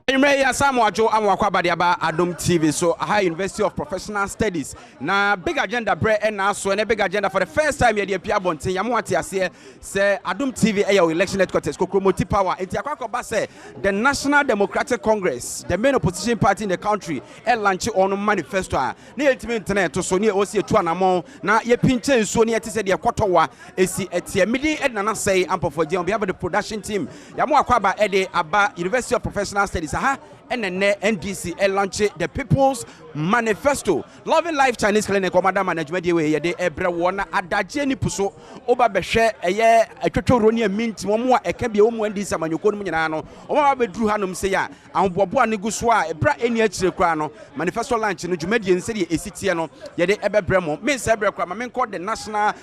Imre Samuel Joe Amwakwabadiaba Adom TV, so High University of Professional Studies. Na big agenda bre and now so and a big agenda for the first time here the Pia Bontin Yamuati Asie say Adom TV ayo election headquarters Kokromoti Power Etiakwako say the National Democratic Congress, the main opposition party in the country, launch on manifesto. Near internet to Sonia Osi Tuanamo, na ye pinche Sonia to say the Kotowa esi etia midi edna say ample for on behalf of the production team. Yamuakwaba Ede Aba University of Professional Studies. And then NDC launch the People's Manifesto. Loving Life Chinese Clinic Commander Management ye de ebrewana adaje ni puso oba behwe eye atwetworoni minti momo a eka bia omo NDC amanyoko no nyina no omo ba bedru hanom se ya ahobobo anego so a ebra eni akire kra no manifesto launch no dwumadie nse de esitie no ye de ebebre mo me se ebre kra ma me call the National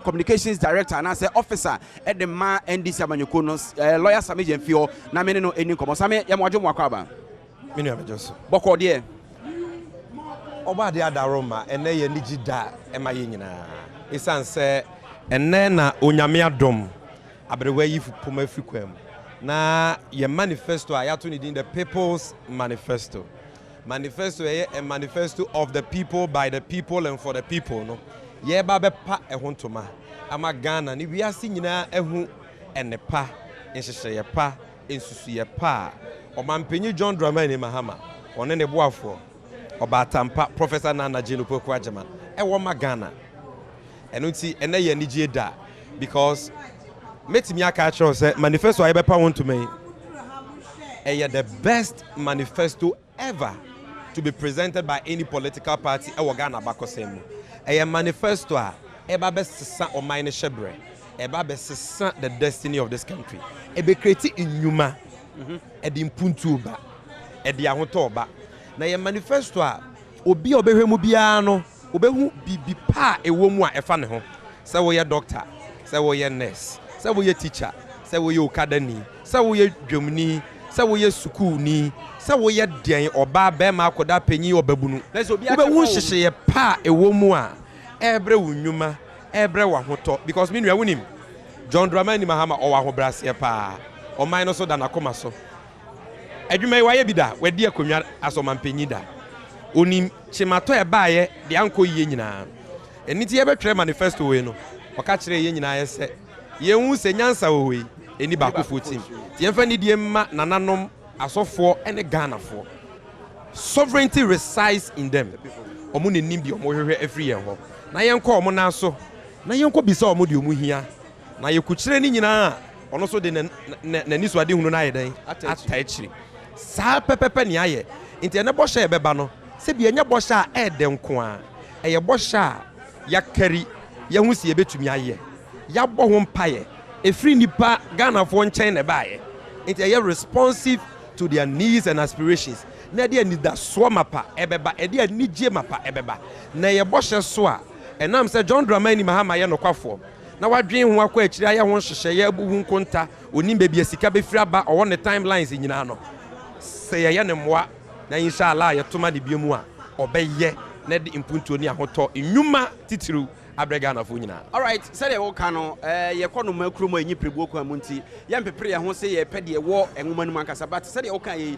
Communications Director and say officer at the ma NDC amanyoko no lawyer Sami Jemfio na me no eni komo Sami ya mo adwo akwaba Minu abejoso. Boko de. Oba de adaroma ene ye nigida ema ye nyina. Isan se ene na onyame adom abrewa yi fupoma afikwam. Na ye manifesto a yato ni din the People's Manifesto. Manifesto a manifesto of the people, by the people and for the people no. Ye ba be pa ehontoma. Ama Ghana ni wiase nyina ehu ene pa, enhyehyɛ ye pa, ensusu ye pa. Omampenyi John Dramani Mahama, one ne boafo, Obatampa, Professor Nana Jinupo Kwajaman, Ewoma Ghana. Enuti ene ye nigye da because metimi aka cho say manifesto ayebepa won to me. The best manifesto ever to be presented by any political party ewo Ghana bakosem. Manifesto a eba be sesa oman shebre. Eba be sesa the destiny of this country. Ebe create inyuma. Edi mpuntu ba edi ahoto ba na ye manifesto a obi obehwemu bia no obehu bibi pa ewo mu a efa ne ho se wo ye doctor se wo ye nurse se wo ye teacher se wo ye okadani se wo ye dwomni se wo ye sukuuni se wo ye den oba be ma akoda panyi obabunu obehu hyehye ye pa ewo mu a ebre wunwuma ebre wahoto because me nua wonim John Dramani Mahama o wa ho brase pa Oman no so da na koma so. Adwuma waye bi da, wadi akonwa asomampanyi da. Onim chimato e baaye de anko yiye nyina. Eniti ye betwere manifesto we no. Oka kire ye nyina ye se. Ye hu se nyansa wo we eni ba kofo team. Ti emfa ni die ma nananom asofo ene Ghanafo. Sovereignty resides in them. Omo ne nim bi omo hwehwe afri ye ho. Na ye nko omo na so. Na ye nko bisa omo de omo hia. Na ye kuchire ni nyina ono so de na niso ade hunu na ayedan atachiri sa pepepe ni aye nti ene bosha e beba no se bi enya bosha a ede nko a eye bosha ya kari ya husi ebetumi aye ya bo ho mpaye efri nipa Ghana fo nchen na baaye nti eye responsive to their needs and aspirations na de ni da so mapa ebeba ede ani gye mapa ebeba na eye bosha so a enam se John Dramani Mahama ye nokwafo na wadwen ho akwa akiri aye ho hyehyɛ ya buhu nkonta onim be sika be firi aba ɔwɔ ne timelines nyina no sɛ ye ne mmoa na inshallah ye toma de biemu a ɔbɛyɛ na de impuntu ni ahotɔ nnwuma titiru abrega na fo nyina. All right, said e wo ka no ye kɔ no makru mo anyi prebu okwa munti ye mpepere ye ho se ye pɛ de wɔ enwoma no mankasa but said e wo ka ye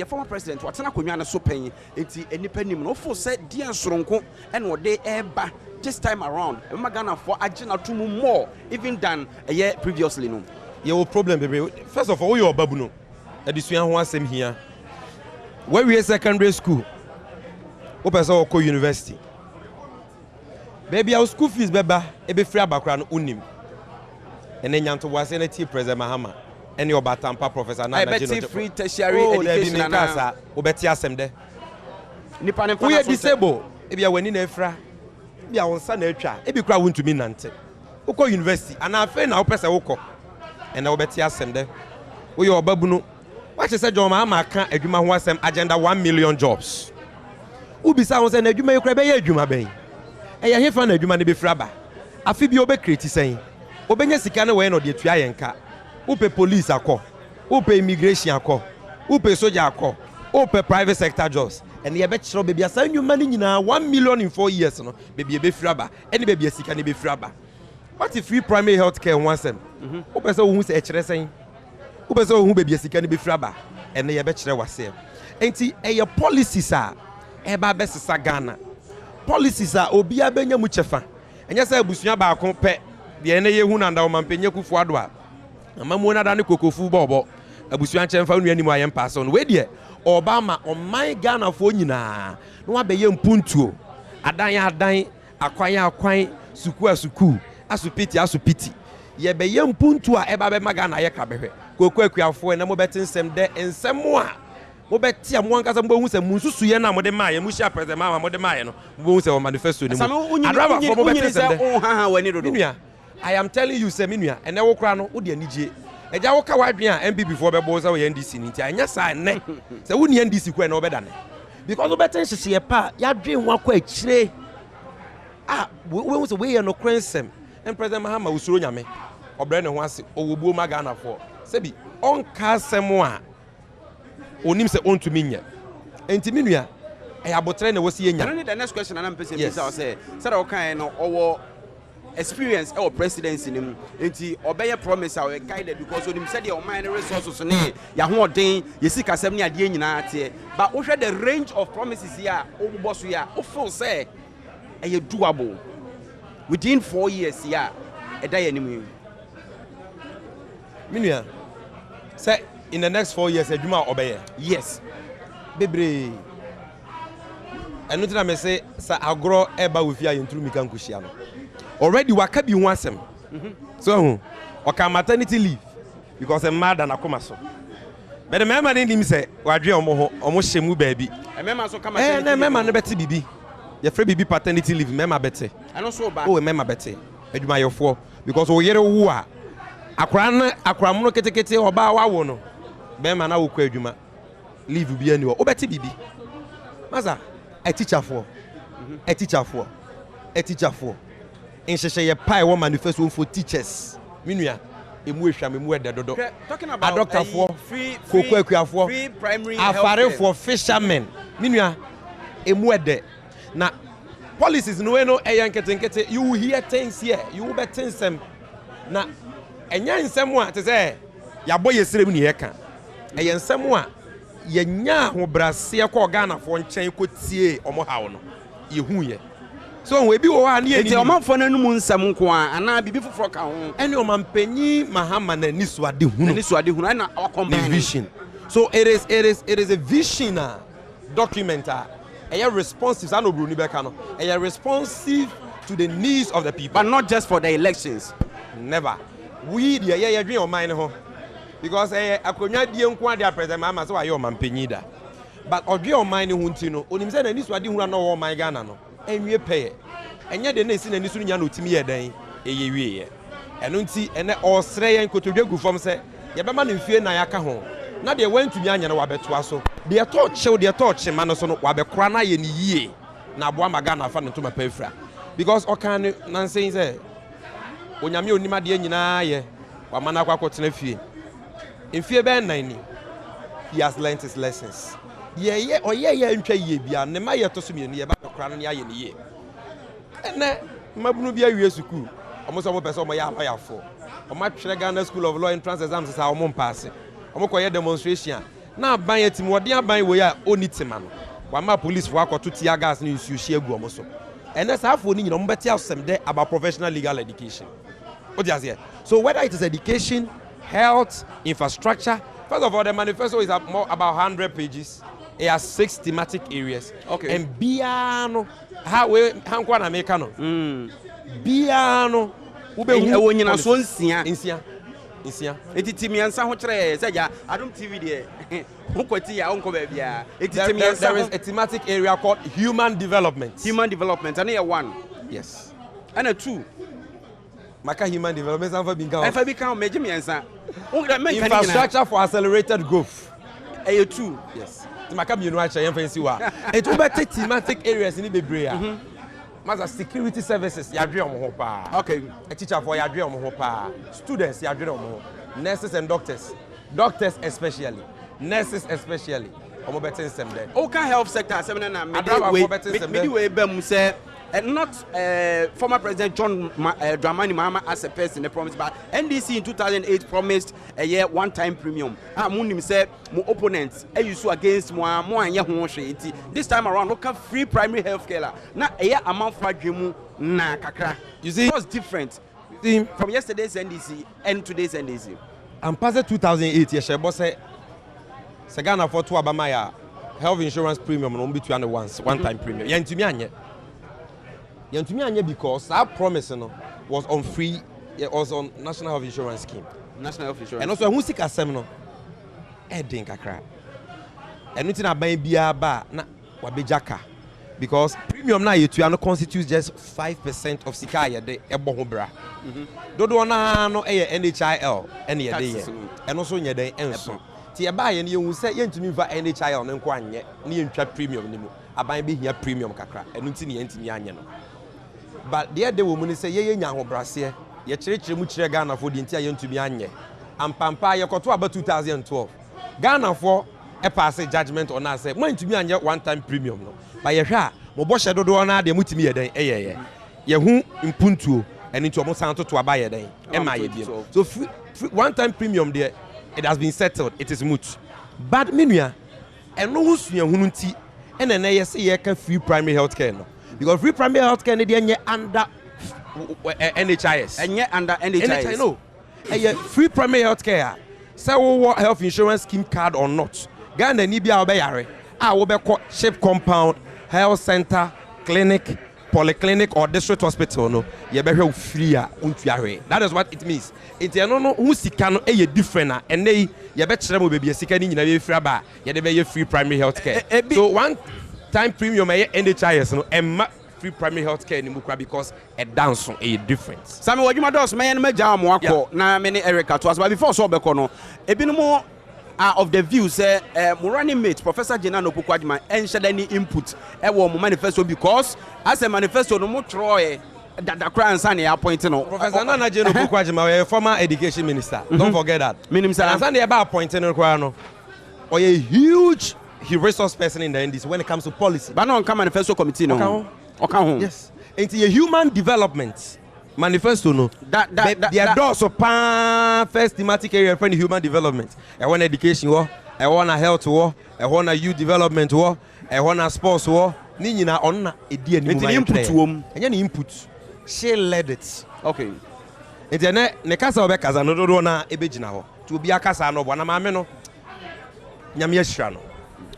former president watena konwa ne so pen enti enipa nim no fo sɛ dia soronko ɛna ɔde ɛba this time around Ghana for agina to more even than a year previously no. Your problem baby. First of all, your babu no. Adisua ho asem here. When we secondary school, o person o university. Baby our school fees beba e be free abakra no unim. Ene nyanto wase na tie President Mahama. Ene Obatampa Professor Nana Jino. Free tertiary education na o beti asem de. Nipa ne we disable e bia wani na efra. Bia wonsa na atwa e bi kra wontumi nante. Uko university ana afa na wo pese wokɔ. Ene wo beti asem de. Wo ye obabu no. What say John Mahama aka adwuma ho asem agenda 1 million jobs. Ubisa won say na adwuma yekra be ye adwuma ben. Eye hefa na adwuma ne be fraba. Afi bi obe create sen. Obenya sika ne we no de tua yenka. Upe police akɔ. Upe immigration akɔ. Upe soldier akɔ. Upe private sector jobs. And ye be chiro baby asa nnwuma ni nyina 1 million in 4 years no baby e be fraba. Any baby sika ne be fraba. What if free primary health care one sem? Upe say wo hu se e kire sen. Upe say wo hu baby sika ne be fraba. ɛne yɛbɛkyerɛ wasɛm enti ɛyɛ policies a ɛba bɛsesa Ghana policies a obia bɛnya mu kyɛfa ɛnyɛ sɛ abusua baako pɛ deɛ ɛne yɛhu na ndawo mampenye kufu ado a amamu na da ne kokofu bɔbɔ abusua nkyɛmfa nua nim ayɛ mpa so no we deɛ Obama ɔman Ghana fo nyinaa no abɛyɛ mpuntuo adan akwan suku asupiti yɛbɛyɛ mpuntuo a ɛba bɛma Ghana yɛ kabɛhwɛ koko akuafo na mo bɛte nsɛm dɛ nsɛm a mo bɛte a mo ankasa mo hu sɛ mo susu yɛ na mo de maayɛ mo hyia president mama mo de maayɛ no mo hu sɛ wɔ manifesto ni mu adraba fo mo bɛte nsɛm dɛ minua I am telling you sɛ minua ɛnɛ wo kora no wo de anigye ɛgya wo ka wadwen a MPP fo bɛbɔ sɛ wo yɛ NDC ni nti anya sa ɛnɛ sɛ wo ni NDC kɔ ɛnɛ wo bɛda ne because wo bɛte nhyehyɛ pa yɛadwen ho akɔ akyire wo hu sɛ wo yɛ no krensɛm and President Mahama usuro nyame obrɛ ne ho ase owobuo ma Ghana fo sebi onka asɛm a onim sɛ ontumi nya enti minua ɛyɛ abotre na wɔsi yenya no the next question anam person bisa say said o kan no owo experience our presidency nim enti obeye promise our guided because onim said your mind resources ne ya ho oden yesi kasɛm ne ade nyina ate but wo hwɛ the range of promises here obobɔ so ya o feel say ɛyɛ doable within 4 years yeah eda ye nim minua say in the next 4 years adwuma obeye yes bebre enu tina me say sa agro eba we fia yentru mika nkohia no already waka bi ho asem so oka maternity leave because a mother na koma so but the member ni nim say wadwe omo hyemu baabi e member so kama maternity na member no beti bibi ye free bibi paternity leave member beti ano so ba member beti adwuma yefo because o yere wo a akra mono ketekete oba wawo no member na wo kwa adwuma leave bi ani wo beti bibi maza a teacher for in sheye pie wo manifesto for teachers minua emu ehwam emu ededodo talking about a doctor for free koko akuafo free primary afare for fishermen minua emu ede na policies no we no eyankete you will hear things here you will be things na enya nsem a te say ya boy yesrem ni yeka eya nsem a yenya ho brase ko Ghana fo nchen ko tie omo hawo no yehu ye so we bi wo ha ne enti omanfo nanum nsam nko a ana bibi foforo ka ho ene omampanyi Mahama na nisuade hunu ana combine vision so it is a vision document a responsive and obru ni beka no a responsive to the needs of the people but not just for the elections never we the ye dwen o man ho because akonya die nko ade president Mahama so aye omampanyi da but odwe o man ho nti no onim se na nisuade hunu na o man Ghana no enwie peye enye de na esi na nisu nya na otimi ye dan eye wie ye eno nti ene osre yen kotodwe gu fom se ye bema na mfie na yaka ho na de wantumi anya na wabetoa so de torch ma no so no wabekora na ye ni yie na abo amaga na fa no to mapa afra because okan na nsen se onyame onima de nyina ye wama na kwakotena fie mfie be nan ni he has learned his lessons ye ntwa ye bia ne ma ye to so mienu ye ba kora no ne aye ne ye ene mabunu bia wie school omo so mo pese omo ya lawyer omo atwere Ghana School of Law entrance exams sa omo pass omo koye demonstration na aban yatim wode aban wo ya onitima no wama police fo akoto tia gas ne nsu hie gu omo so ene sa afo ni nyina omo beti asem de about professional legal education what you say so whether it is education health infrastructure first of all the manifesto is about 100 pages. It has 6 thematic areas. Okay. And biano, how we hankwa na meka no. Biano, ube wonyina so nsia. Etitimi ansa ho kire se ja Adom TV de. Hokoti ya onko ba bia. Etitimi ansa there is a thematic area called human development. Human development and here 1. Yes. And a 2. Maka human development anfa bi nka. Anfa bi kan meje mi ansa. Infrastructure for accelerated growth. 2. Yes. Maka bi no a che fancy wa. It will be thematic areas ni bebre a. Maza security services yadwe omo ho pa. Okay. A teacher for yadwe omo ho pa. Students yadwe omo ho. Nurses and doctors especially. Nurses especially. Omo betin sem there. Oka health sector asem na me we bam say and not former President John Dramani Mahama as a person, they promised, but NDC in 2008 promised a year one-time premium. Munim said, "Mo opponents, you so against more and ya this time around, look at free primary health care. Now, a year amount for Jimu na kakra. You see, it was different from yesterday's NDC and today's NDC. And past 2008, yes, boss say, Sagana for two Abamaya health insurance premium on between one-time premium. Yantumi because our promise was on free, it was on National Health Insurance Scheme. National Health Insurance. And also, who seek a seminar? Edding kakra. And we think buying beer bar na wabejaka because premium na you constitutes just 5% of Sikaya de ebohobra. Dodo na no NHIL any day and also nya den enso. Ti e buy you say yentumi va NHIL no nko anye na yentwa premium nimu. Aban be here premium kakra. Enu nti ne yentimi anye no. But the other woman say ye nya hobrase ye kyerɛkyerɛ mu kyerɛ Ghana for the entire yentumi anye. Ampampa ye koto about 2012. Ghana for a pass judgment on us say mo ntumi anye one time premium no. But ye hwa mo bo hye dodo na de mutimi ye den ye hu impuntuo and into almost to abuy then. So one time premium there, it has been settled, it is moot. But minua, and no who's hununti, and then I say you can free primary health care. No? Because free primary health care is under NHIS. And yet under NHIS. No. Free primary health care. So what health insurance scheme card or not. Ghana Nibia Obayare. I will be shape compound, health center, clinic, polyclinic or district hospital no you better free that is what it means it no who sika no e different and they you better mo baby sika ni nyina be free ba you dey be free primary health care so one time premium NHIS no emma free primary health care ni mukra because a dance a difference Sami wadwuma dos me no magya mo akọ na me ne Erica to as but before so obekọ no ebi no of the view say running mate Professor Jenna Opukwadjima enshade any input e wo mo manifesto because as a manifesto no mo troye that kran san e appoint no Professor Nana Jenna Opukwadjima former education minister don't forget that minim say san e ba appoint no kwa no or a huge resource person in the NDC when it comes to policy but no come manifesto committee no okay yes into a human development manifesto no that doors so first thematic area for human development I want education war I want health war I want youth development war I want sports war ni nyina on na edi animu input wom enye na input she led it okay internet ne kasa obekaza no dodo na ebegina ho to obi akasa no bo na maame no nyame ahira no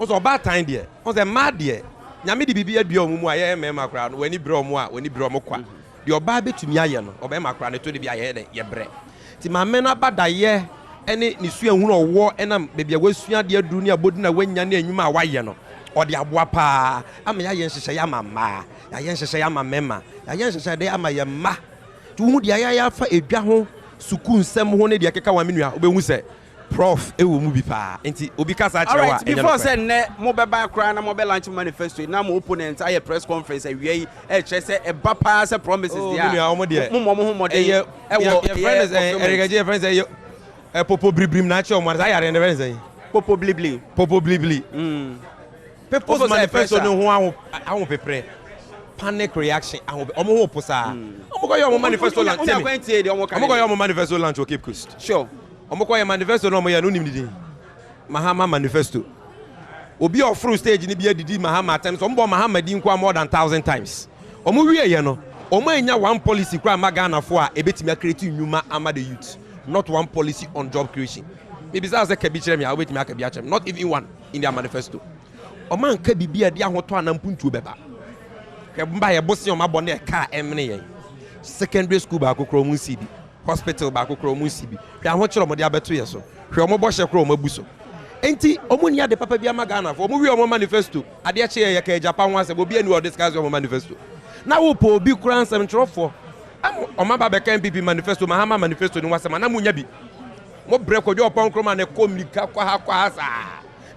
so bad time there so mad there nyame di bibia dua omumu aye mema kra no wani bre omu a wani bre omu kwa the oba betumi aye no oba makra ne to de bia ye ye bre ti ma me na badaye ene ni su ehunu owo enam bebia wasua de adu ne abodi na wanya ne anwuma a waye no ode aboa pa ama ya ye nhehye ya mama ya ye nhehye ya mamema ya ye nhehye de ama ye ma tu hu de ya fa edwa ho suku nsem ho ne de keka wa menua obehu se prof ewo mu bi pa enti obi kasa achewa right before say ne mo beba kra na mo be launch manifesto na mo opponent aye press conference awie e che say e ba pa say promises there mo de e wo friends Erigaje friends e popo bribrim na che o mo say yare ne friends e popo blibli people's manifesto no ho ahun pepre panic reaction ahun omo ho posa omo ko yo mo manifesto launch omo ko yo mo manifesto launch o Cape Coast sure omokoye manifesto no mo ya no nimdidi Mahama manifesto obi ofru stage ni bia didi Mahama times ombo Mahama di nkwa more than 1000 times omo wie ye no omo anya one policy kwa magana fo a ebetimi create nyuma ama the youth not one policy on job creation maybe say ka bi kire me a obetimi aka bi achem not even one in their manifesto omo anka bibia de ahoto anampuntuo beba ke mba ye bosi omo abone e ka emne ye secondary school ba akokro mu CB hospital ba kokoro mu sibi hwe aho kire omo de abeto ye so hwe omo bo hye kro omo buso enti omo nia de papa bia magana fo omo wi omo manifesto ade che ye ka Japan wan se bo bia ni o discuss omo manifesto na wo po obi kura nsem trofo omo ba be kan PP manifesto Mahama manifesto ni wasema na munya bi mo bre kodwo opon kroma na komika kwa ha kwa sa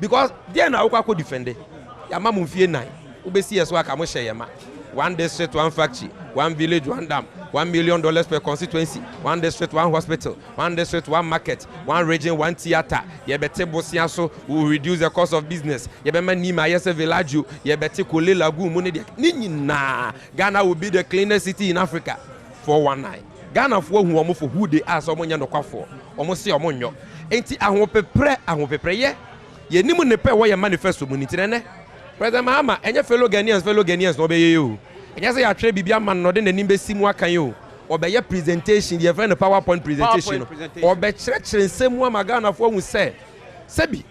because there na wo kwa defend ya ma mu fie nan wo be si yeso aka mo hye ye ma one district, one factory, one village, one dam, $1 million per constituency, one district, one hospital, one district, one market, one region, one theater. Yebete Bosiaso will reduce the cost of business. Yebema Nima Yese Village, Yebete Kole Lagu Munidi. Nina Ghana will be the cleanest city in Africa for one night. Ghana for who they are, someone you know for. Almost see Omonyo. Ain't it? I hope a prayer, ye. Ye nimu nepe wa ya manifesto munitine. President Mahama, any fellow Ghanaians, no be you. And yes, I trade Bibia man, no, then the Nimbe Simwa can you. Or by your presentation, your friend a PowerPoint presentation. Or by church and same one Magana for who say, Sebi,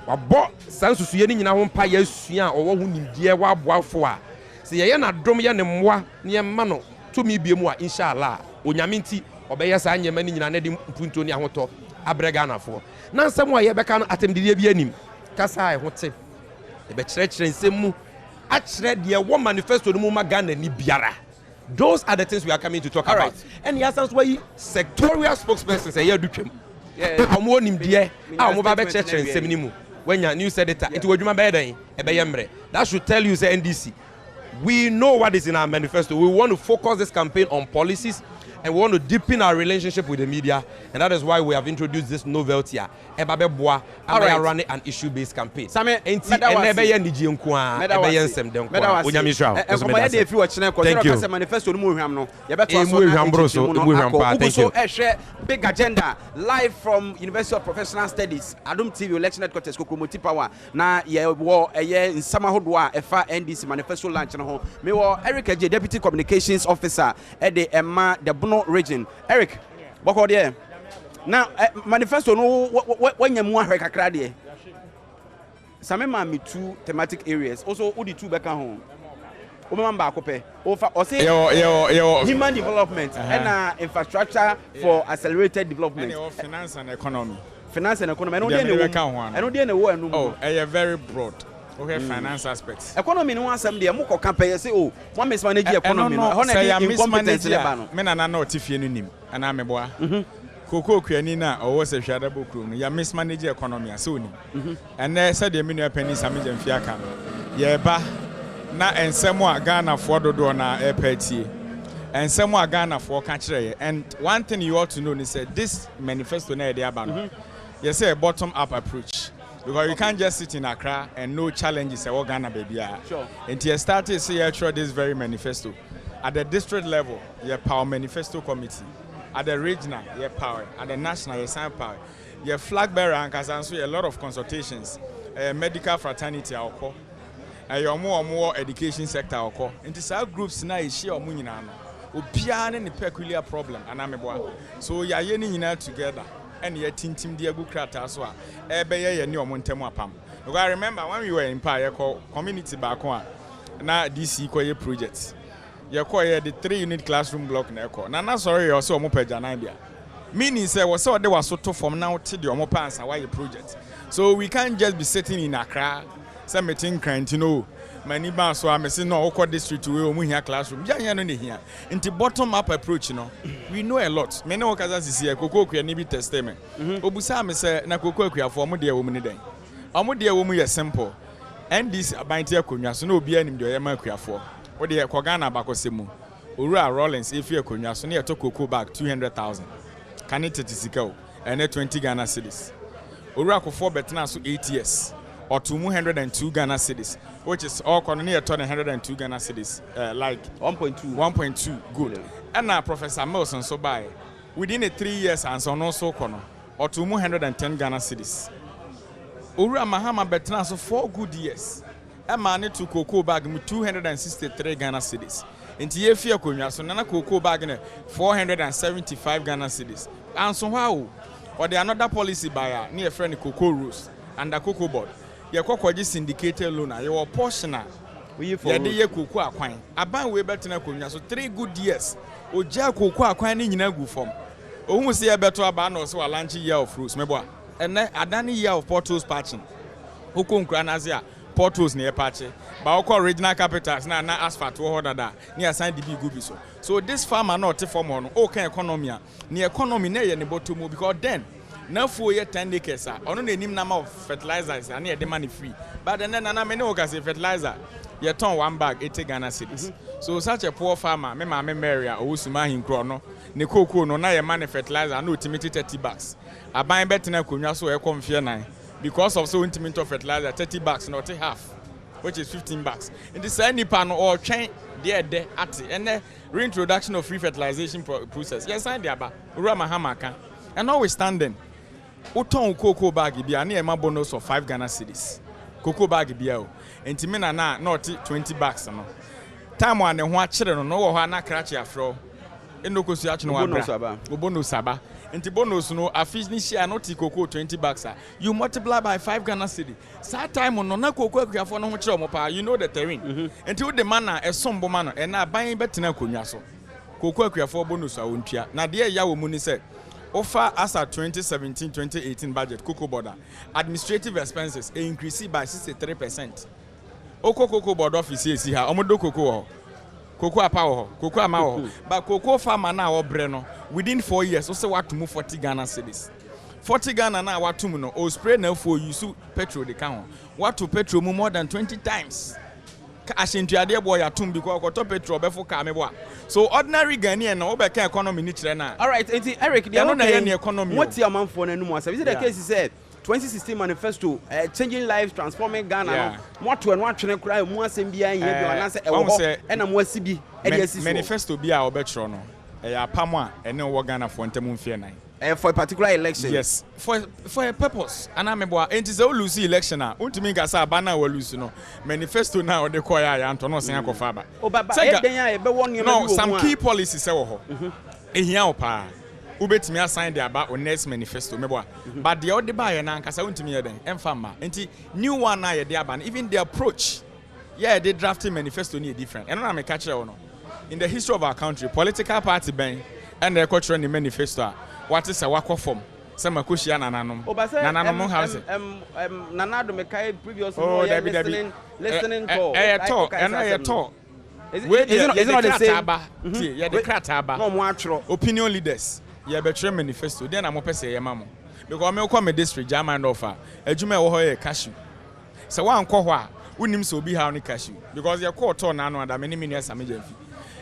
or bought Sansu Suyening in our own pie, or who need dear wa for. See, I am not drumming and moi near Mano, to me be more, inshallah, Unyaminti, or by your sign, your many in an edim Puntonia Hoto, Abregana for. Now, somewhere you can attend the Bianim. Casa, what say? The church and same. Actually, the one manifesto the Muma Ghana ni biara. Those are the things we are coming to talk about. And the essence why sectorial spokesperson say you do them. I'm one in there. I'm over church and semimu. When you news editor, it will be my bed. That should tell you say NDC. We know what is in our manifesto. We want to focus this campaign on policies. And we want to deepen our relationship with the media, and that is why we have introduced this novelty. Ebabe Boa, I run an issue-based campaign. Thank you. Thank you. Big agenda live from University of Professional Studies. Adum TV election headquarters Kokomoti Power. Na ye wo in Samahodwa FA NDC manifesto launch na ho. Me wo Eric Eje, Deputy Communications Officer at the Emma the Bono region. Eric, boko there. Now manifesto no when you mwa kakra there. Samema me two thematic areas. Also odi two beka ho. Human development and infrastructure for accelerated development. Finance and economy. Finance and economy. I know very broad. Okay, finance aspects. Economy no one some dey moko campaign say oh one mismanage economy. Incompetence level. Me na no tifie no nim ana meboa. Koko kuani na owo se hwada bokru no ya mismanage economy ase onim. Ene say dey me no penny samije mfia ka no. Ye ba na ensemo a Ghana for dodo na airpetie ensemo a Ghana for ka kire. And one thing you ought to know is that this manifesto na dey aba you say a bottom up approach, because you can't just sit in Accra and no challenges e Ghana baby. Sure. Until you started say you through this very manifesto at the district level, your power manifesto committee, at the regional your power, at the national your sign power, your flag bearer and kasanso a lot of consultations, medical fraternity alcohol. Your more education sector occur. Into some groups now is share money now. Obiane ni peculiar problem anameboa. So ya yeni nyina together and ye team dia good krata so a ebeye ye ni omontemu apam. Because I remember when we were in Empire community back one na DC koye project. Ye koye the 3-unit classroom block na eko. Na sorry you so omo peja na bia. Meaning say we so de was so to from now to the omo pansa why your project. So we can't just be sitting in Accra. Some meeting crying to know many bars so I'm saying no district we here classroom. Yeah, no here. Into bottom up approach, we know a lot. Many workers is here, Coco can be testament. Obusa me say na Coco for mo dear woman day. Omo dear woman is simple. And this about here kunya so no be any yama for. What the Kogana bakosemu. Ura Rollins if you kunya so near to Coco back 200,000. Can it tisiko and 20 Ghana cedis. Ura ko 4 betna so 8 years. Or 202 Ghana cedis, which is all near 102 Ghana cedis, like 1.2, good. And now Professor Milson so by within a 3 years and so no so corner or 210 Ghana cedis. Ura Mahama Betna so 4 good years. A man to Cocoa bag with 263 Ghana cedis. Into ye fear kunya so nana Cocoa bag 475 Ghana cedis. And so how? Or the another policy buyer near friend Cocoa rules and the Cocoa board. Your cocoa syndicated loan, your portion. We for the cocoa acquine. About way better than so 3 good years. O jack cocoa acquiring in a good form. Almost see a better about also a lunch year of fruits, meboa. And then a done year of portals patching. Hukum Granazia, portals near patchy. But original capitals now asphalt to order that near San DB Gubiso. So this farmer not form on okay economy. Near economy near any bottom because then Now for year 10 acres, on the name number of fertilizers, and near the money free. But then I may say fertilizer, you turn 1 bag, 80 Ghana cedis. So such a poor farmer, me Mary, or Usuma in Chrono, Nikoko, no, na money fertilizer, no ultimately 30 bucks. I buy better than Kunyaso, I come fear 9. Because of so intimate of fertilizer, 30 bucks, not a half, which is 15 bucks. In the same panel or chain, there at it, and the reintroduction of free fertilization process. Yes, I did, but Urama Hamaka. And notwithstanding, Uton cocoa bag be near my bonus of 5 Ghana cedis. Cocoa bag be out. And Timina na not 20 bucks. Time one and one children no one cratch afro. And no cosiach no Obono Saba. And Tibonos no a fish share not cocoa 20 bucks. You multiply by 5 Ghana cedi. Sad time on no cocoa for no chomopa, you know the terrain. Until the manner a sombo manner and now buying better kunyaso. Cocoa for bonus auntia. Now dear Yawo Muni said. Offer as a 2017-2018 budget, cocoa border administrative expenses increased by 63%. Oko cocoa board office is here. Omodo cocoa power, cocoa amao. But cocoa farmer now or Breno within 4 years also want to move 40 Ghana cedis. 40 Ghana now what to know or spray now for use petrol the count. What to petrol more than 20 times. Ashintiade boy atum because ko to petrol be for kameboa. So ordinary Ghanaian na obeka economy ni kire na. All right, Eric, they are not the economy. What your man for no more. Is it the case he said 2016 manifesto changing lives transforming Ghana. What to and what to cry mo asem bia here bi wana say e wo e na mo asibi e dey asiso. Manifesto bia obetro no. E ya pamo a ene wo Ghana for ntemu mfie nan. For a particular election. Yes, for a purpose. And I'm about it is a lose election now. Ultimately, Gasa Bana will lose no manifesto now. The choir and to no sing a faba. Oh, but no, some key policies. Here, pa. Ubet me assign the about on next manifesto. But the other buyer and Kasa won't me then. And farmer. And new one I the ban. Even the approach. Yeah, they drafting manifesto need different. And I'm a catcher or no. In the history of our country, political party bang and the culture in the manifesto. What is a walk form? Some Kushia Nananom. Nananom house. Nanado Mekai previous listening call. I talk and I talk. Is it not the same? Yeah, the Krataba. No more opinion leaders. Yeah, betray manifesto. Then I'm opposite your mamma. Because I'm come a district, German offer. A Juma or cashew. So one call wouldn't so be how ni cashew. Because you're called on and many minutes.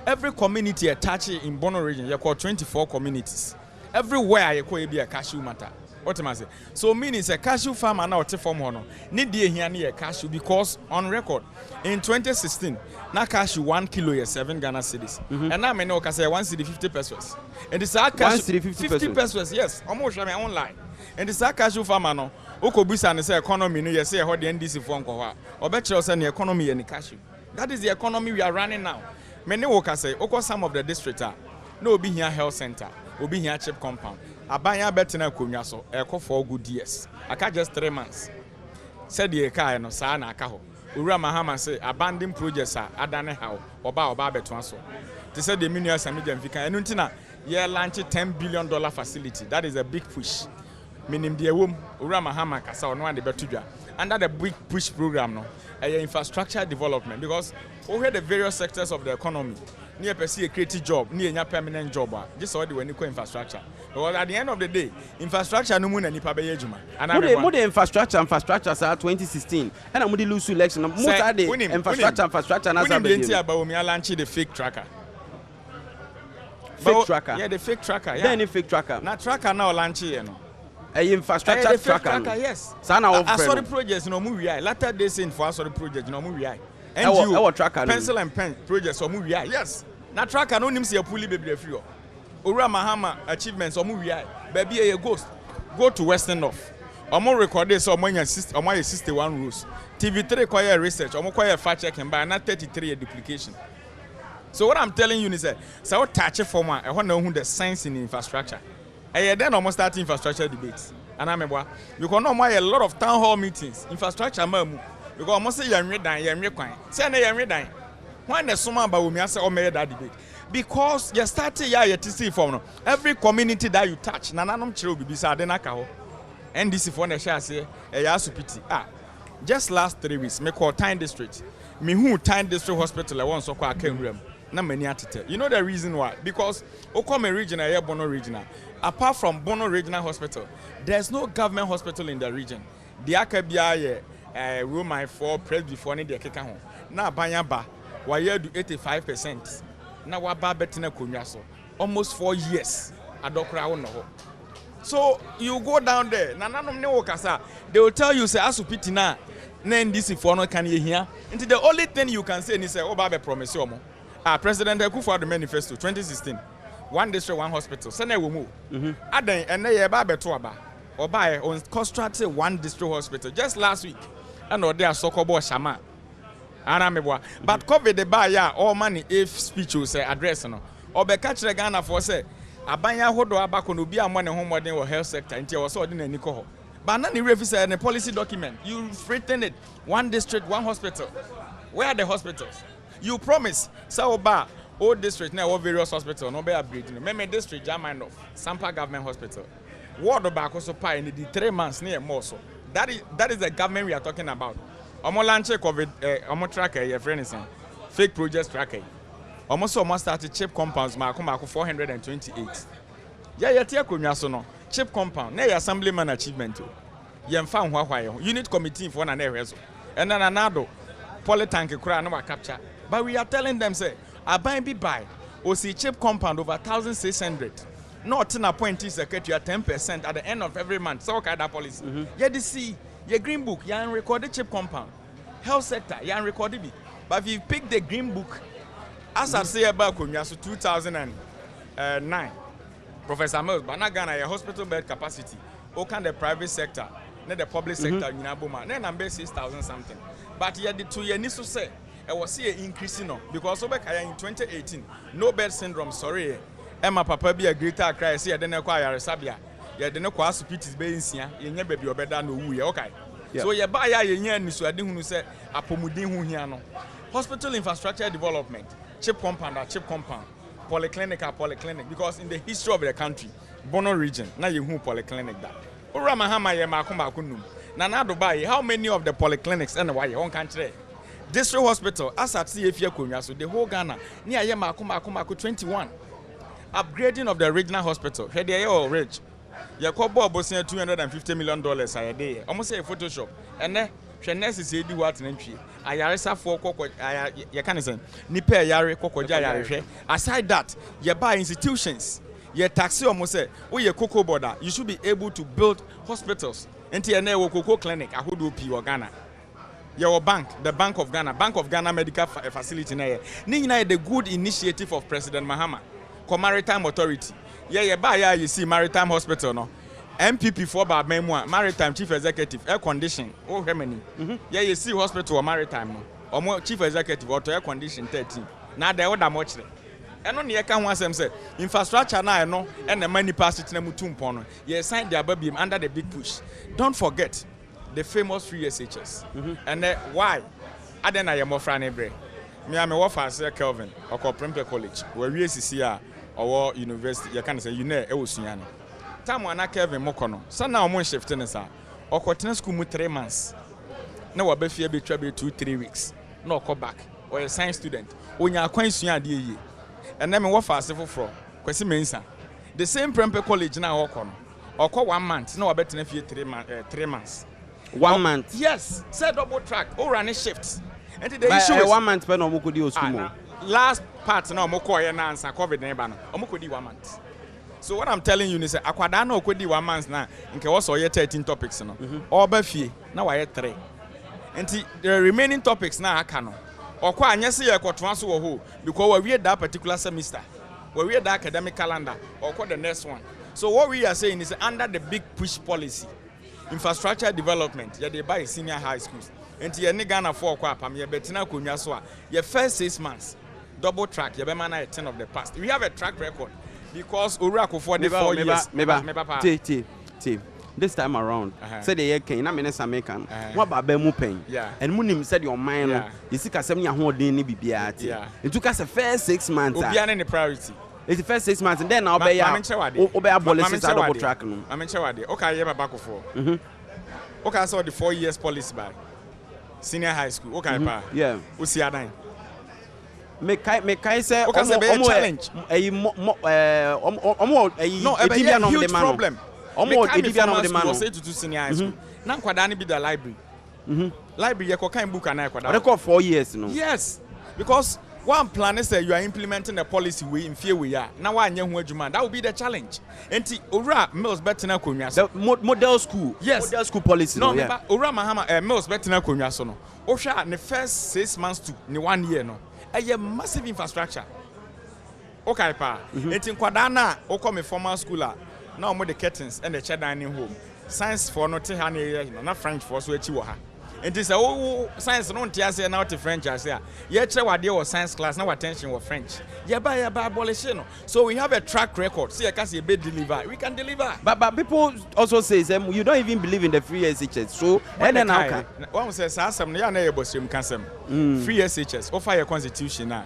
Every community attached in Bono region, you're called 24 communities. Everywhere you could be a cashew matter. What am I saying? So meaning a cashew farmer now to form one. Need the here near cashew because on record in 2016, na cashew 1 kilo is 7 Ghana cedis. And now I know can say 1 cedi 50 pesos. And this are cashew 50 pesos. Yes, almost my online. And this are cashew farmer no. Oko bisa and say economy no you say how the NDC phone ko ha. Obetre say the economy and cashew. That is the economy we are running now. Many workers say oko some of the district no be here health center. Obi here chip compound. Abanya betina konwa so eko for good years. Aka just 3 months. Said the car no sa na aka ho. Owura Mahama say abandoned projects are adane how oba beto so. They said the minister Samija Mfika enu ntina ye launch $10 billion facility. That is a big push. Meaning the wom Owura Mahama kasa ono ande betudwa. Under the big push program no infrastructure development because over the various sectors of the economy near pursue a creative job, near a permanent job, just already when you call infrastructure. Because at the end of the day, infrastructure no moon and nipa beyejuma. And more the infrastructure are 2016. And I'm going to lose election. Most are the infrastructure. And I'm going to about me launch the fake tracker. Fake tracker. Yeah, the fake tracker. Yeah. Then the fake tracker. Now tracker now launch you know. A infrastructure tracker. Yes. Sana of sorry projects no movie. Later they say for sorry project no movie. NGO tracker. Pencil and pen projects or movie. Yes. Na tracker no nim say puli baby free. Owura Mahama achievements or movie. Baby a ghost. Go to Western North. Omo record this omo 61 rules. TV3 require research. Omo require fact checking by na 33 duplication. So what I'm telling you is that so touch it for one. I want to know the science in infrastructure. And then almost start infrastructure debates. And I'm a because no more a lot of town hall meetings, infrastructure mamu. Because almost say you're dying, you're quite. Say you're dying. When the summer about me, I say, oh, may that debate. Because you started here to see from every community that you touch, Nananum Chiro be beside the Nakao. And this is for the share say, a Yasupiti. Just last 3 weeks, me call Tyne District. Me who Tyne District Hospital, I want so called Kengram. na many atete. You know the reason why? Because Okome regional, yeah, Bono regional. Apart from Bono Regional Hospital, there's no government hospital in the region. The Akabia, Roman for press before the Keka home. Now Banyaba, why you do 85%. Now Waba Betina Kunyaso. Almost 4 years. Adokra no. So you go down there, they will tell you, say, Asupitina, NDC for no can you hear? And the only thing you can say is, oh, Babe promise you. President Akufo the manifesto 2016. One district, one hospital. Sene will move. Aden and they Babe Tuaba. Or by on constructed one district hospital just last week. And or there Sokobo Shama. But COVID the buy ya all money if speech will say address no. Or be catch the Ghana for say Abanya Hodo Abako no be a money home or health sector until was ordinary Nico. But none of said in a policy document. You written it one district, one hospital. Where are the hospitals? You promise Saoba, old district now various hospitals, no be upgrading. Meme district German of Sampa government hospital. Ward of Bakoso Pai in the 3 months near Moso. That is the government we are talking about. Omo launch COVID omo tracker your friend fake project tracker. Almost started chip compounds Makumako 428. Yeah, tia kunyaso no. Chip compound, na assemblyman achievement. Yem found why unit committee for an area. And then another polytank kura no capture. But we are telling them say, I buy or see chip compound over 1,600. Not in a point is secretary 10% at the end of every month. So kind of policy. Yeah, the see your green book, you recorded chip compound. Health sector, you recorded it. But if you pick the green book, as I say about Kunyasu 2009, Professor Mills, Banagana, a hospital bed capacity, okay, the private sector, not the public sector in Aboma, then I'm 6,000 something. But yet the 2 years to say, I was see an increase because over in 2018, no bed syndrome, sorry. Emma Papa be a greater cry, see, I didn't acquire a Sabia. You didn't acquire Spitis Bainsia, you never be better than we okay. So you buy a yen, so I didn't say Apomudin Huiano. Hospital infrastructure development, chip compound, polyclinic, because in the history of the country, Bono region, now you who polyclinic that. Uramahama Yamakuma Kunum. Nana Dubai, how many of the polyclinics and why your own country? District hospital, as at CFA Kunya, so the whole Ghana, near Yamakuma 21. Upgrading of the regional hospital. Here they are rich. Your couple was $250 million a day. Almost a Photoshop. And then, she necessarily what an entry. I arrest for Coco, you can say, Nipe Yari, Coco Jayari. Aside that, you buy institutions. Your taxi almost say, oh, your Coco border, you should be able to build hospitals. NTNA Coco Clinic, Ahudu P. Ghana. Your bank, the Bank of Ghana Medical Facility. Nina, the good initiative of President Mahama. Maritime Authority. Yeah, you see Maritime Hospital, no? MPP for Memoir, Maritime Chief Executive, air condition, oh, how many? Yeah, you see hospital or Maritime, no? Or more Chief Executive, or air condition 13. Now they order much. And on the account once them say, infrastructure now, no, and the money pass it in Mutumpono. You sign their baby under the big push. Don't forget the famous 3 SHS. And why? I don't know your more friend every. Me, I'm a wafer, Sir Kelvin, or Prempeh College, where we see our university, you can say, you know, it was Siana. Time when I Kelvin Mokono, so now I'm shifting us out. Or continue school 3 months. No, I'll be 2-3 weeks. No, come back. Or a science student. When you are quite soon, and then what fast for Kwesi Mensa. The same Prempeh College now, or call 1 month. No, I bet in 3 months. 1 month? Yes, say double track, or run a shift. And the issue is 1 month, but no, could do school. Last part now, Moko and answer COVID neighbor. Omukudi 1 month. So what I'm telling you is, Aquadano could do 1 month now. In case you 13 topics, no. Or Buffy, now I had 3. And the remaining topics now I can. Or quite yes, you got transfer who because we read that particular semester, we read the academic calendar, or quite the next one. So what we are saying is under the big push policy, infrastructure development, yeah, they buy senior high schools. And you Ghana for Quapam, you betina Kunyaswa, your first 6 months. Double track, you better 10 of the past. We have a track record because Urako for the 4 years. This time around, said the year came, I'm in a American. What about Bemu Pain? Yeah. And Munim said your mind, you see, Casamia holding the BBIT. Yeah. It took us a first 6 months. Be any priority. It's the first 6 months, and then I'll be abolish double track. I'm in Chawadi. Okay, I have a back for. Okay, I saw the 4 years policy by senior high school. Okay, yeah. Usiadine. me kai say challenge huge problem. Say to senior high school. Na kwada ni be the library. Library you can book and kwada. Record 4 years no. Yes. Because one plan is you are implementing the policy we in fear we are. Now one young that will be the challenge. Enti ora Mills Betina Konya. The model school. Yes. Model school policy. No, yeah. Ora Mahama Mills Betina Konya so no. Osha the first 6 months to ni 1 year no. A massive infrastructure. Okay pa. Enti kwadana okome formal school a. Now mo the curtains and the chair dining home. Science for no te ha na French for so echi wo ha. And this science no ntia say now to French as here. Ye tre wade or science class now attention with French. Ye ba abolish no. So we have a track record. See I can say be deliver. We can deliver. But people also say you don't even believe in the free SHS. So and then now can one says asem ya na ye bosem kansem. Free SHS offer your constitution now.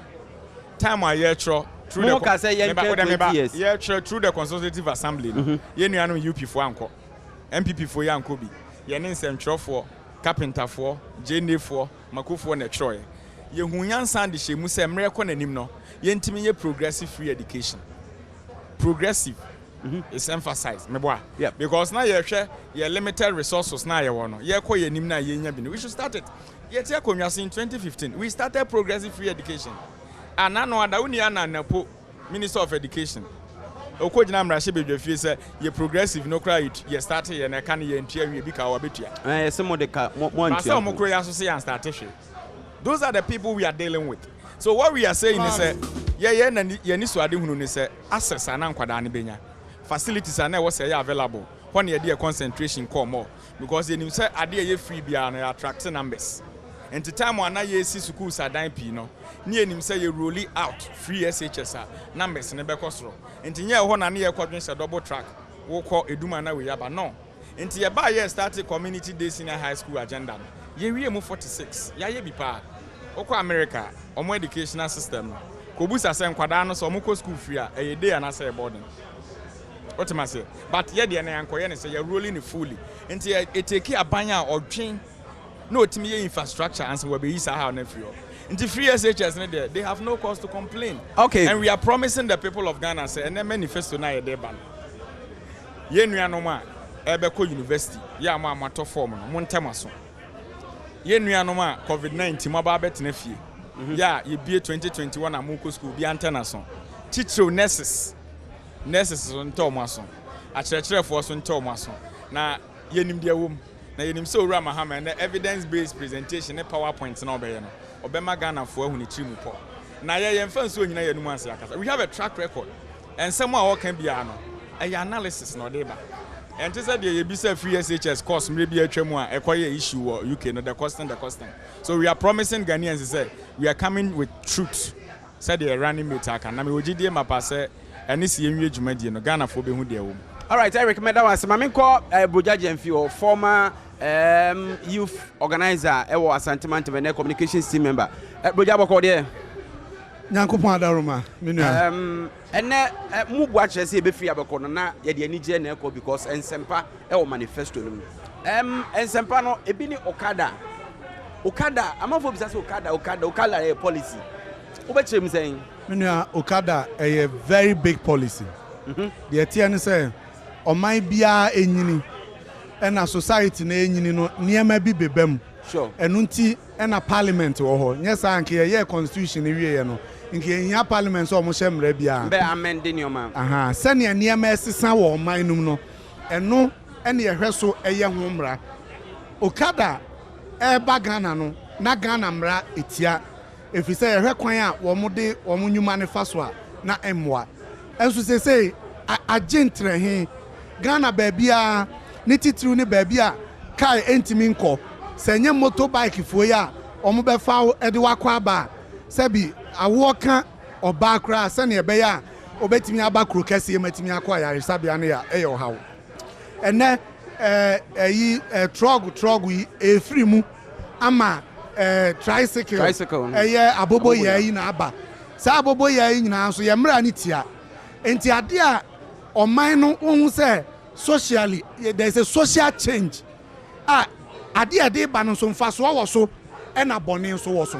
Time I year through the through the consultative assembly. Ye nuanu UP for anko. MPP for yanko bi. Ye ne nsem for carpenter for JNA for Makufo na Troy. Ye hunyansa de shemu se mre ko nanim no. Ye ntimi ye progressive free education. Progressive is emphasized. Meboa. Yeah. Because now ye hwe ye limited resources na ye wono. Ye ko ye nim na ye nya bi no. We should start it. Ye tie konwase in 2015. We started progressive free education. Anano ada uni ana napo Minister of Education. Okojina mrashe bedwafie say ye progressive no cry ye start ye na kan ye ntia wie bi ka wa betua. Some of the mo ntia. Asa mo kro ya so say and start hwe. Those are the people we are dealing with. So what we are saying is ye na ye ni so ade hunu ni say access ana nkwada ne benya. Facilities are na wo say available. When ye dey concentration come more because ye nim say ade ye free bia na attract numbers. And the time when I see schools are dying, no, near him say you roll out free SHS numbers in the Becostro. And the year one and year quadrant a double track, we'll call a Dumana we have, but no. And the by year started community day senior high school agenda. Ye move 46. Ya ye be pa. Oko America, or educational system. Kobusa send quadanos or Moko school free a day and I say boarding. What am I say? But yet the Ankoyan say you're rolling it fully. And it take a banya or chain. No, to me, infrastructure and so we be how nephew. In the free SHS, they have no cause to complain. Okay. And we are promising the people of Ghana say, and then manifesto na ye ban. Ye nua no ma Ebeko University. Ya ma amato form no montemaso. Ye nua no ma COVID-19 ma ba betena fie. Ya ye bie 2021 amuko school bi antena so. Teacher nurses so ntomaso. Akyerɛkyerɛfoɔ so ntomaso. Na ye nim dia wom. Na yenim so ura mahama na evidence based presentation ne PowerPoint na obeye no obema Ghana fo ahu ne trimu po na ye yemfa so nyina yanum ase akasa. We have a track record and some a can bia no a analysis no dey ba and to say dey be say free SHS course maybe atwamu a ekoye issue or UK no the costing. So we are promising Ghanaians say we are coming with truth. Said the running mate aka na me ogidie mapa say ene si enwie dwumadie no Ghana fo be hu dey wo. All right, I recommend that one. So, I'm call Brojaji Mfio, former youth organizer, Asante Mantebe, communications team member. Brojaji, call there. Nyankopon adaroma, minua. And move watch say be free about na ye de ani je na ekọ because ensempa manifesto no. Ensempa no ebi ni Okada. Amafo bisa say Okada a policy. Obeche me saying. Minua Okada a very big policy. The etienne say Omai bia enyini ena society na enyini no niema bi bebam sure enunti ena parliament wo ho nyesa anke ye constitution wiye no nke nya parliament so mo hyemra bia be amending your man aha sane niema esesa wo Omai num no eno ene ye hweso eye ho mra Okada ba Ghana no na Ghana mra etia efise ye hwe kwan a wo mo de wo mo nyuma ne faso a na emwa enso say agentre he Ghana babia ni titru ni babia kai entimi nko senye motorbike fo ya omo be fa e de wakwa aba sebi awoka oba kra se ne be ya obetimi aba kro kase matimi akwa ya resabia ne ya eyo hawo ene trog yi efri mu ama tricycle eye abobo ye yi na aba sa abobo ye yi nyina so ye mra ni tia enti ade a Oman no won say socially there is a social change ade ba no so mfa so wo so e na bone so wo so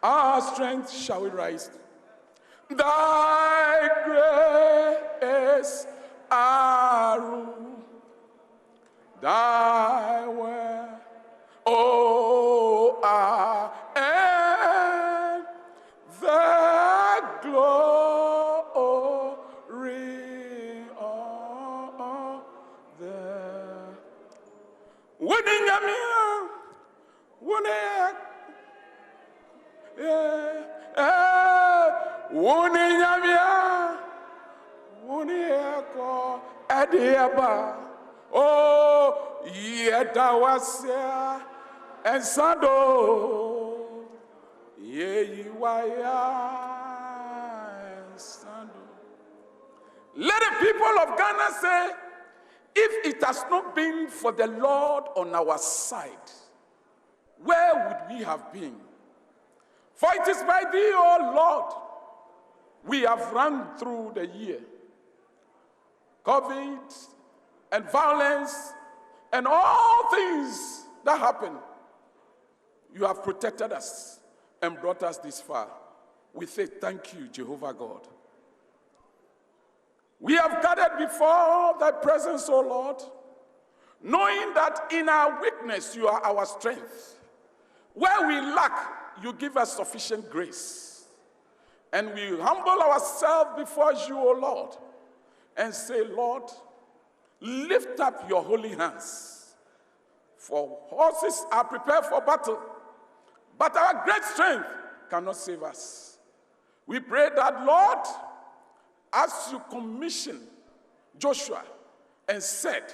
our strength shall we rise. Thy grace, our rule, thy word, oh, our end, the glory of the winning Yamia, winning. Wuni nyamia, wuni eko ediaba, oh yedawasia ensando, ye iwaya ensando. Let the people of Ghana say, if it has not been for the Lord on our side, where would we have been? For it is by thee, O Lord, we have run through the year. COVID and violence and all things that happen, you have protected us and brought us this far. We say thank you, Jehovah God. We have gathered before thy presence, O Lord, knowing that in our weakness you are our strength. Where we lack, you give us sufficient grace. And we humble ourselves before you, O Lord, and say, Lord, lift up your holy hands. For horses are prepared for battle, but our great strength cannot save us. We pray that, Lord, as you commissioned Joshua and said,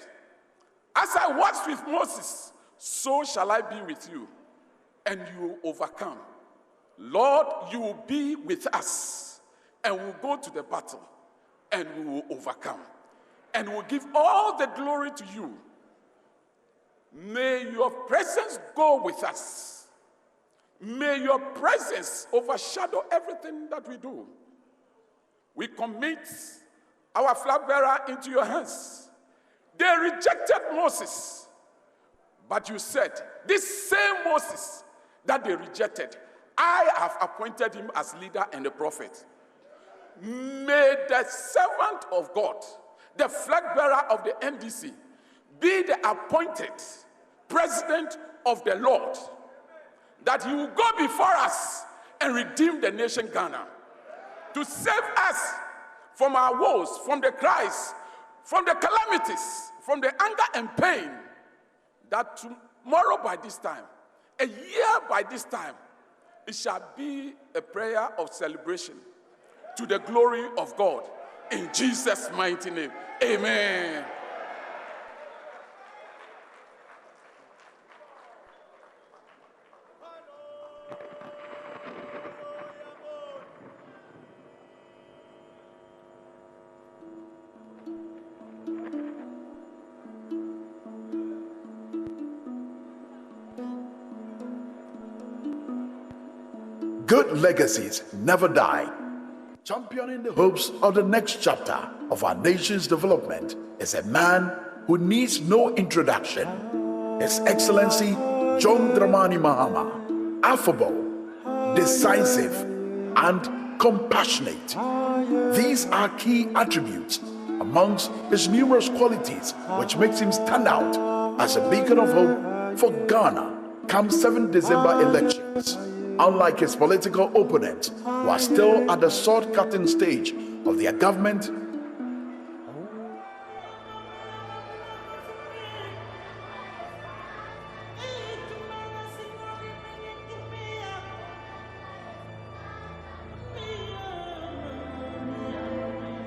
as I was with Moses, so shall I be with you, and you will overcome. Lord, you will be with us, and we'll go to the battle, and we will overcome. And we'll give all the glory to you. May your presence go with us. May your presence overshadow everything that we do. We commit our flag bearer into your hands. They rejected Moses, but you said, this same Moses that they rejected, I have appointed him as leader and a prophet. May the servant of God, the flag bearer of the NDC, be the appointed president of the Lord, that he will go before us and redeem the nation Ghana, to save us from our woes, from the cries, from the calamities, from the anger and pain, that tomorrow by this time, a year by this time, it shall be a prayer of celebration to the glory of God. In Jesus' mighty name, amen. Good legacies never die. Championing the hopes of the next chapter of our nation's development is a man who needs no introduction. His Excellency John Dramani Mahama, affable, decisive, and compassionate. These are key attributes amongst his numerous qualities which makes him stand out as a beacon of hope for Ghana come 7 December elections. Unlike his political opponents, who are still at the sword-cutting stage of their government,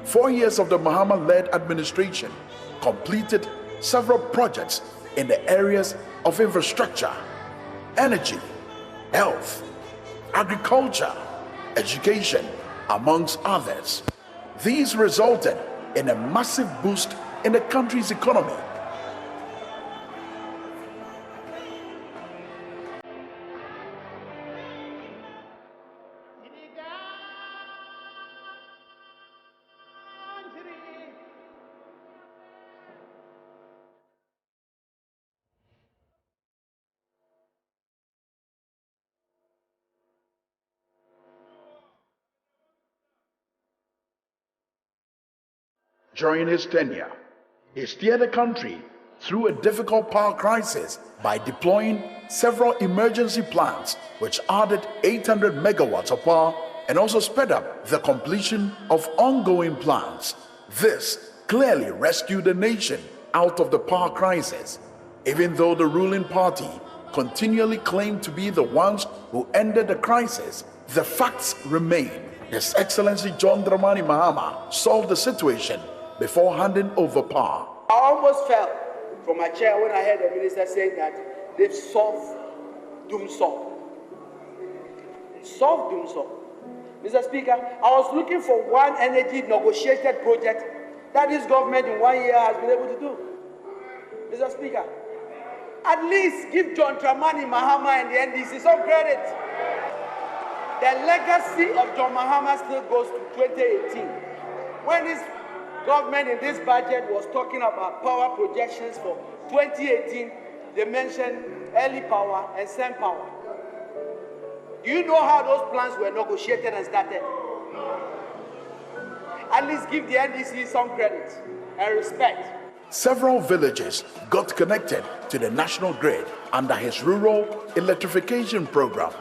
"4 years of the Mahama-led administration completed several projects in the areas of infrastructure, energy, health, agriculture, education, amongst others. These resulted in a massive boost in the country's economy. during his tenure. He steered the country through a difficult power crisis by deploying several emergency plans which added 800 megawatts of power and also sped up the completion of ongoing plans. This clearly rescued the nation out of the power crisis. Even though the ruling party continually claimed to be the ones who ended the crisis, the facts remain. His Excellency John Dramani Mahama solved the situation before handing over power. I almost fell from my chair when I heard the minister say that they've solved doom-solve. Solved doom-solve. Mr. Speaker, I was looking for one energy negotiated project that this government in 1 year has been able to do. Mr. Speaker, at least give John Dramani Mahama and the NDC some credit. The legacy of John Mahama still goes to 2018, when this government in this budget was talking about power projections for 2018. They mentioned early power and sand power. Do you know how those plans were negotiated and started? At least give the NDC some credit and respect. Several villages got connected to the national grid under his rural electrification program.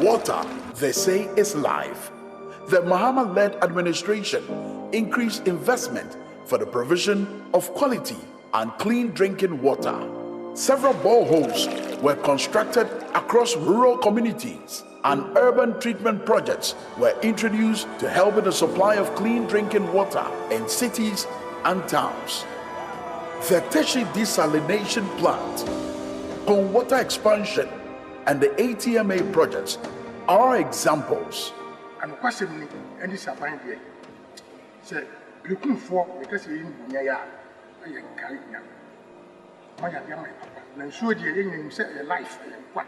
Water, they say, is life. The Mahama-led administration increased investment for the provision of quality and clean drinking water. Several boreholes were constructed across rural communities, and urban treatment projects were introduced to help in the supply of clean drinking water in cities and towns. The Teshi desalination plant, Pong water expansion, and the ATMA projects are examples. And question me, and this apparent here. Say, looking for because you in Yaya, I am carrying you. My papa, and so the young set a life and what.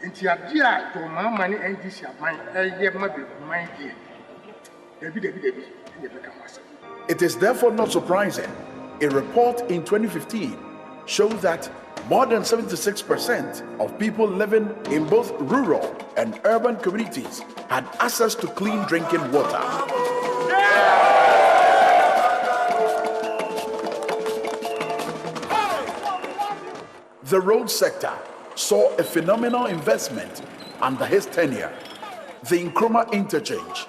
Into your dear to my money and this your mind, I have my dear. David, It is therefore not surprising. A report in 2015 showed that more than 76% of people living in both rural and urban communities had access to clean drinking water. The road sector saw a phenomenal investment under his tenure. The Nkrumah interchange,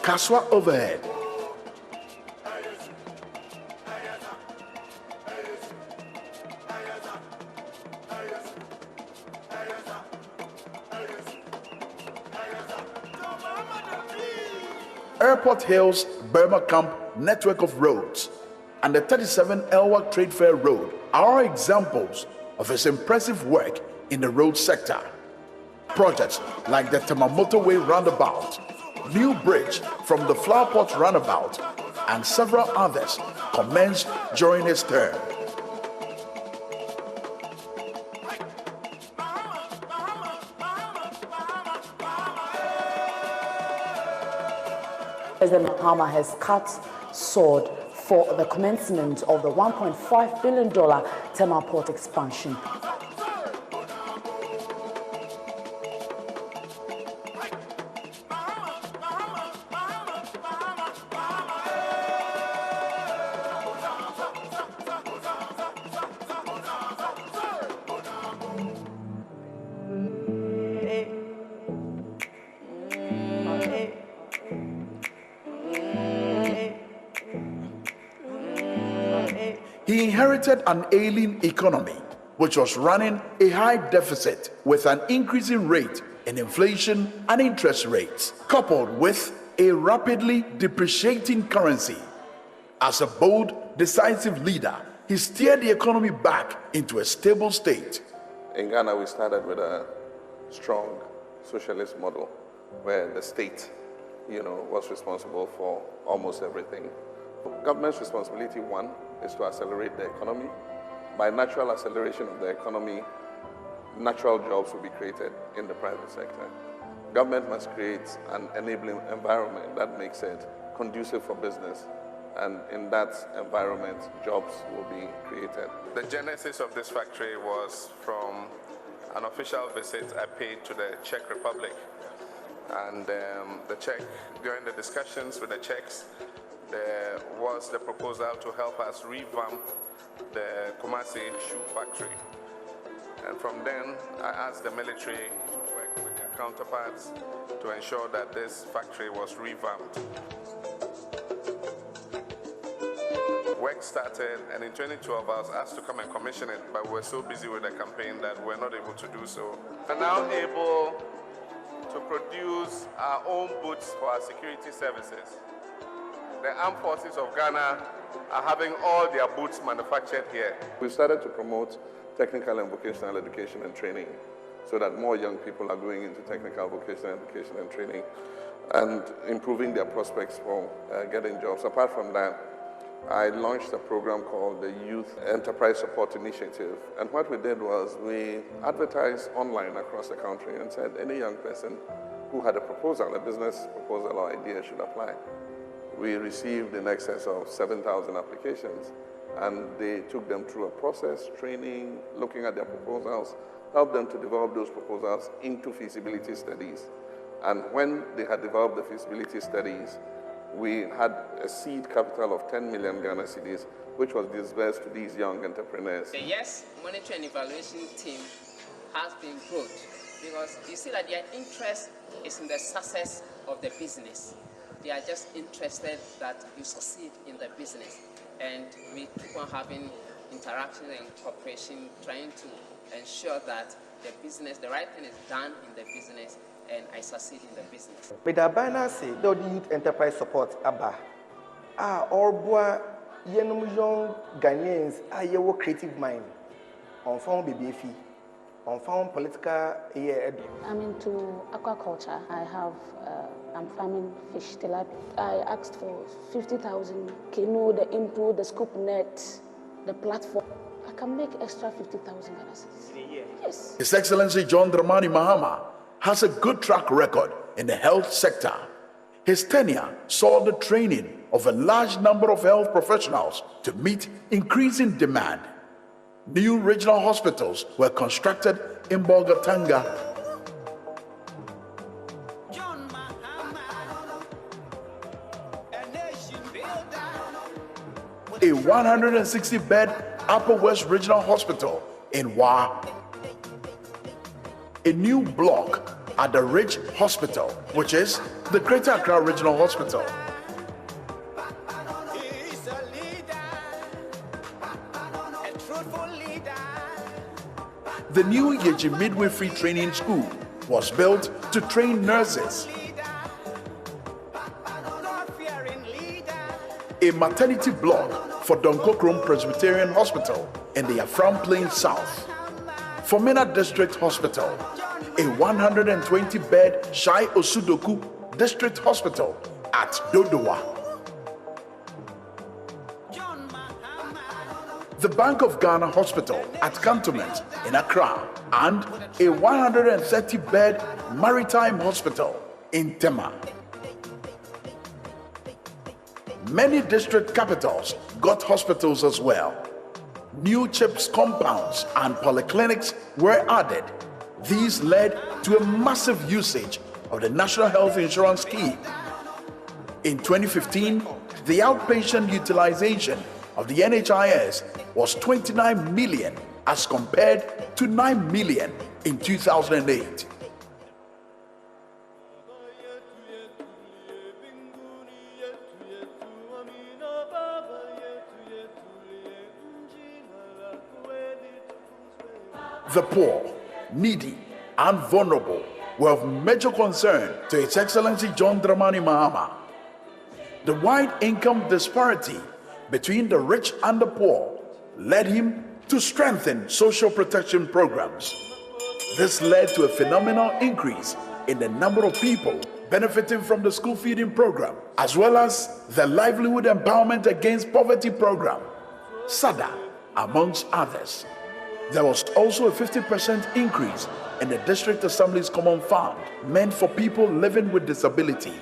Kaswa overhead, Airport Hills Burma Camp network of roads, and the 37 Elwak Trade Fair Road are examples of his impressive work in the road sector. Projects like the Tamamoto Way Roundabout, New Bridge from the Flowerpot Roundabout, and several others commenced during his term. President Mahama has cut sword for the commencement of the $1.5 billion Tema Port expansion. He inherited an ailing economy, which was running a high deficit with an increasing rate in inflation and interest rates, coupled with a rapidly depreciating currency. As a bold, decisive leader, he steered the economy back into a stable state. In Ghana, we started with a strong socialist model where the state, was responsible for almost everything. Government's responsibility, one, is to accelerate the economy. By natural acceleration of the economy, natural jobs will be created in the private sector. Government must create an enabling environment that makes it conducive for business. And in that environment, jobs will be created. The genesis of this factory was from an official visit I paid to the Czech Republic. And during the discussions with the Czechs, there was the proposal to help us revamp the Kumasi shoe factory. And from then, I asked the military to work with their counterparts to ensure that this factory was revamped. Work started, and in 2012 I was asked to come and commission it, but we were so busy with the campaign that we were not able to do so. We're now able to produce our own boots for our security services. The armed forces of Ghana are having all their boots manufactured here. We started to promote technical and vocational education and training so that more young people are going into technical vocational education and training and improving their prospects for getting jobs. Apart from that, I launched a program called the Youth Enterprise Support Initiative. And what we did was we advertised online across the country and said any young person who had a proposal, a business proposal or idea should apply. We received in excess of 7,000 applications, and they took them through a process, training, looking at their proposals, helped them to develop those proposals into feasibility studies. And when they had developed the feasibility studies, we had a seed capital of 10 million Ghana cedis, which was disbursed to these young entrepreneurs. The YES Monitoring and Evaluation team has been good because you see that their interest is in the success of the business. They are just interested that you succeed in the business. And we keep on having interaction and cooperation, trying to ensure that the right thing is done in the business and I succeed in the business. But the banner say the youth enterprise support aba. Or boy, young Ghanaians are creative mind. On found BBF, on found political I'm into aquaculture. I'm farming fish tilapia. I asked for 50,000 canoe, the input, the scoop net, the platform. I can make extra 50,000 Ghana cedis. Yes. His Excellency John Dramani Mahama has a good track record in the health sector. His tenure saw the training of a large number of health professionals to meet increasing demand. New regional hospitals were constructed in Bolgatanga, a 160-bed Upper West Regional Hospital in Wa, a new block at the Ridge Hospital, which is the Greater Accra Regional Hospital. The new Yeji Midwifery Training School was built to train nurses. A maternity block for Donkokrom Presbyterian Hospital in the Afram Plain South. Formina District Hospital, a 120-bed Shai Osudoku District Hospital at Dodowa. The Bank of Ghana Hospital at Cantonment in Accra, and a 130-bed Maritime Hospital in Tema. Many district capitals got hospitals as well. New CHIPS compounds and polyclinics were added. These led to a massive usage of the National Health Insurance Scheme. In 2015, the outpatient utilization of the NHIS was 29 million as compared to 9 million in 2008. The poor, needy, and vulnerable were of major concern to His Excellency John Dramani Mahama. The wide income disparity between the rich and the poor led him to strengthen social protection programs. This led to a phenomenal increase in the number of people benefiting from the school feeding program, as well as the Livelihood Empowerment Against Poverty program, SADA, amongst others. There was also a 50% increase in the District Assembly's Common Fund meant for people living with disability.